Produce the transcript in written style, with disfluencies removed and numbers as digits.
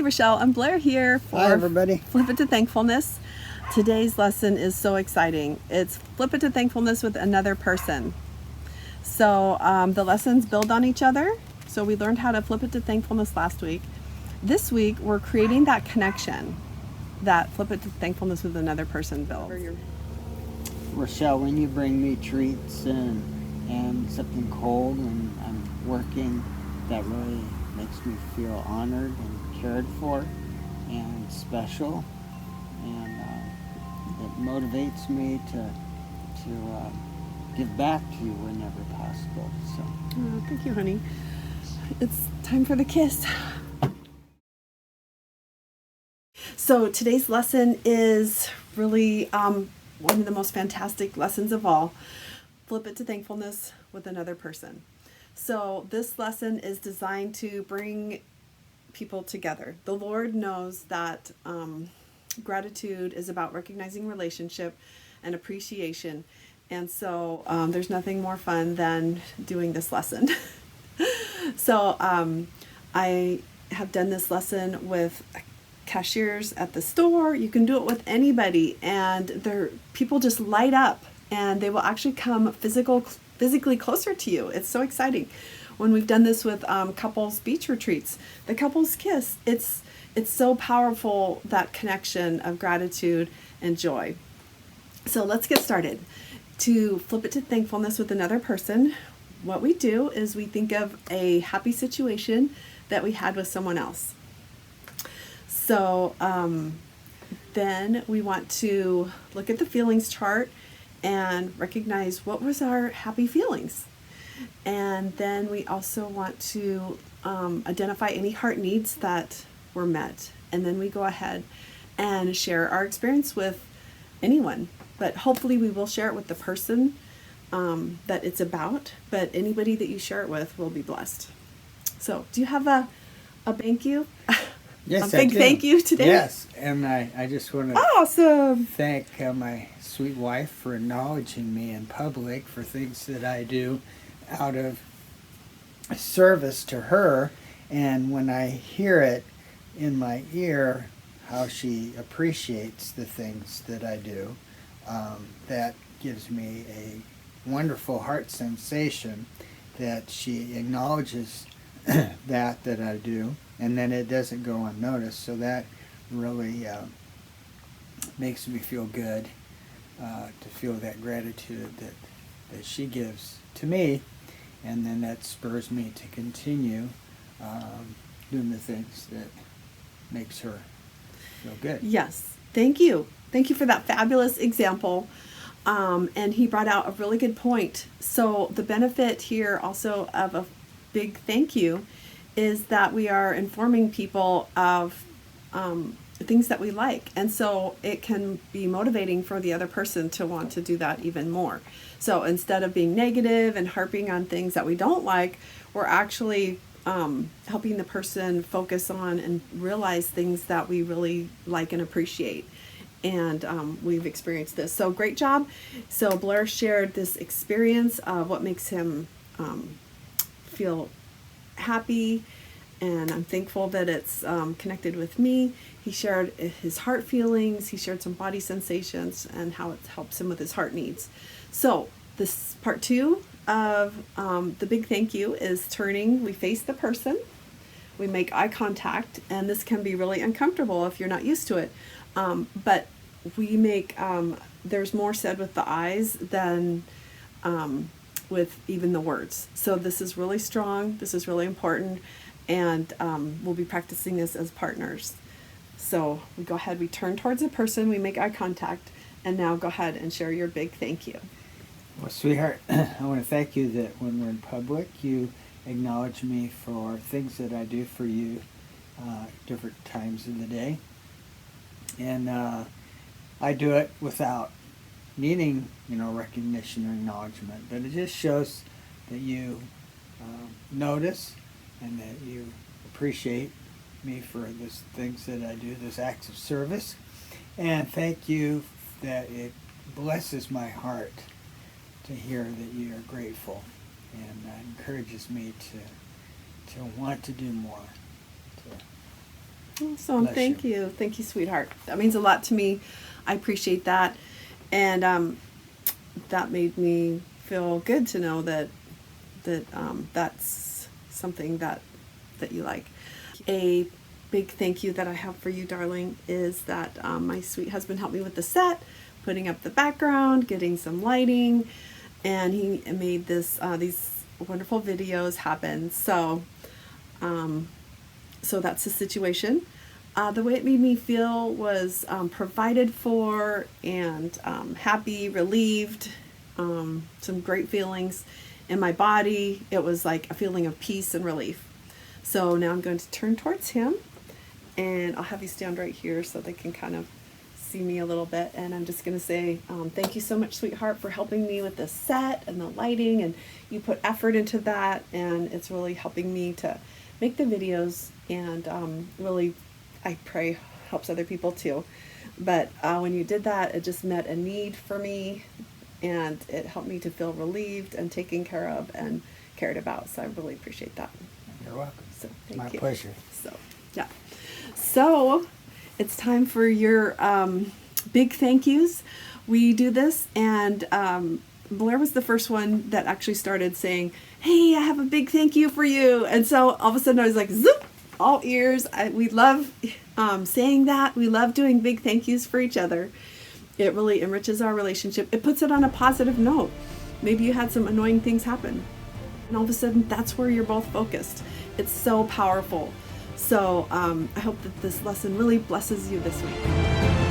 Rochelle. I'm Blair here for Hi, everybody. Flip It to Thankfulness. Today's lesson is so exciting. It's Flip It to Thankfulness with another person. So the lessons build on each other. So we learned how to flip it to thankfulness last week. This week, we're creating that connection that Flip It to Thankfulness with another person builds. Rochelle, when you bring me treats and something cold and I'm working, that really makes me feel honored and cared for and special, and it motivates me to give back to you whenever possible. So, Thank you, honey. It's time for the kiss. So today's lesson is really one of the most fantastic lessons of all. Flip it to thankfulness with another person. So this lesson is designed to bring people together. The Lord knows that gratitude is about recognizing relationship and appreciation. And so there's nothing more fun than doing this lesson. So I have done this lesson with cashiers at the store. You can do it with anybody, and people just light up, and they will actually come physically closer to you. It's so exciting. When we've done this with couples beach retreats, the couples kiss. It's so powerful, that connection of gratitude and joy. So let's get started. To flip it to thankfulness with another person, what we do is we think of a happy situation that we had with someone else. So then we want to look at the feelings chart and recognize what was our happy feelings. And then we also want to identify any heart needs that were met. And then we go ahead and share our experience with anyone. But hopefully we will share it with the person that it's about. But anybody that you share it with will be blessed. So do you have a thank you? yes, a big thank you today? Yes, and I just want to awesome. thank my sweet wife for acknowledging me in public for things that I do out of service to her. And when I hear it in my ear, how she appreciates the things that I do, that gives me a wonderful heart sensation that she acknowledges that I do, and then it doesn't go unnoticed. So that really makes me feel good, to feel that gratitude that she gives to me, and then that spurs me to continue doing the things that makes her feel good. Yes, thank you. Thank you for that fabulous example. And he brought out a really good point. So the benefit here also of a big thank you is that we are informing people of things that we like. And so it can be motivating for the other person to want to do that even more. So instead of being negative and harping on things that we don't like, we're actually helping the person focus on and realize things that we really like and appreciate. And we've experienced this. So great job. So Blair shared this experience of what makes him feel happy, and I'm thankful that it's connected with me. He shared his heart feelings. He shared some body sensations and how it helps him with his heart needs. So this part 2 of the big thank you is turning. We face the person. We make eye contact, and this can be really uncomfortable if you're not used to it. But we make, there's more said with the eyes than with even the words. So this is really strong. This is really important. And we'll be practicing this as partners. So we go ahead, we turn towards the person, we make eye contact, and now go ahead and share your big thank you. Well, sweetheart, I want to thank you that when we're in public, you acknowledge me for things that I do for you different times of the day. And I do it without needing, recognition or acknowledgement, but it just shows that you notice and that you appreciate me for those things that I do, those acts of service. And thank you that it blesses my heart to hear that you are grateful, and encourages me to want to do more, to Awesome. Bless Thank you. Thank you, sweetheart. That means a lot to me. I appreciate that. And that made me feel good to know that that's something that you like. A big thank you that I have for you, darling, is that my sweet husband helped me with the set, putting up the background, getting some lighting, and he made these wonderful videos happen. So that's the situation. The way it made me feel was provided for and happy, relieved, some great feelings in my body. It was like a feeling of peace and relief. So now I'm going to turn towards him, and I'll have you stand right here so they can kind of see me a little bit. And I'm just going to say thank you so much, sweetheart, for helping me with the set and the lighting, and you put effort into that, and it's really helping me to make the videos, and really, I pray, helps other people too. But when you did that, it just met a need for me, and it helped me to feel relieved and taken care of and cared about. So I really appreciate that. You're welcome. So My thank you. pleasure. So yeah. So it's time for your big thank yous. We do this, and Blair was the first one that actually started saying, "Hey, I have a big thank you for you." And so all of a sudden I was like, zoop, all ears. We love saying that. We love doing big thank yous for each other. It really enriches our relationship. It puts it on a positive note. Maybe you had some annoying things happen, and all of a sudden that's where you're both focused. It's so powerful. So I hope that this lesson really blesses you this week.